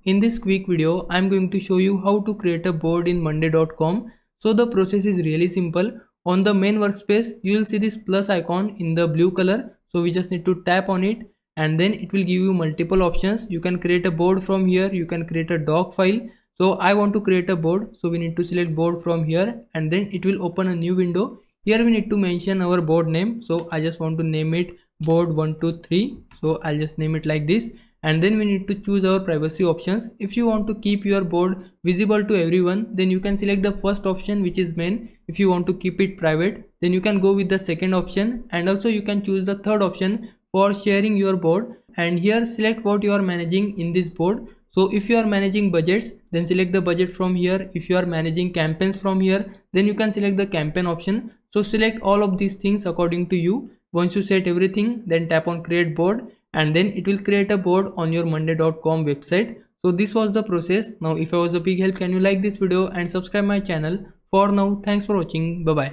In this quick video, I'm going to show you how to create a board in monday.com. So the process is really simple. On the main workspace, you will see this plus icon in the blue color. So we just need to tap on it and then it will give you multiple options. You can create a board from here. You can create a doc file. So I want to create a board. So we need to select board from here and then it will open a new window. Here we need to mention our board name. So I just want to name it board 123. So I'll just name it like this. And then we need to choose our privacy options. If you want to keep your board visible to everyone, then you can select the first option, which is main. If you want to keep it private, then you can go with the second option, and also you can choose the third option for sharing your board. And here select what you are managing in this board. So if you are managing budgets, then select the budget from here. If you are managing campaigns from here, then you can select the campaign option. So select all of these things according to you. Once you set everything, then tap on create board and then it will create a board on your monday.com website. So this was the process. Now if I was a big help, can you like this video and subscribe my channel. For now, thanks for watching. Bye bye.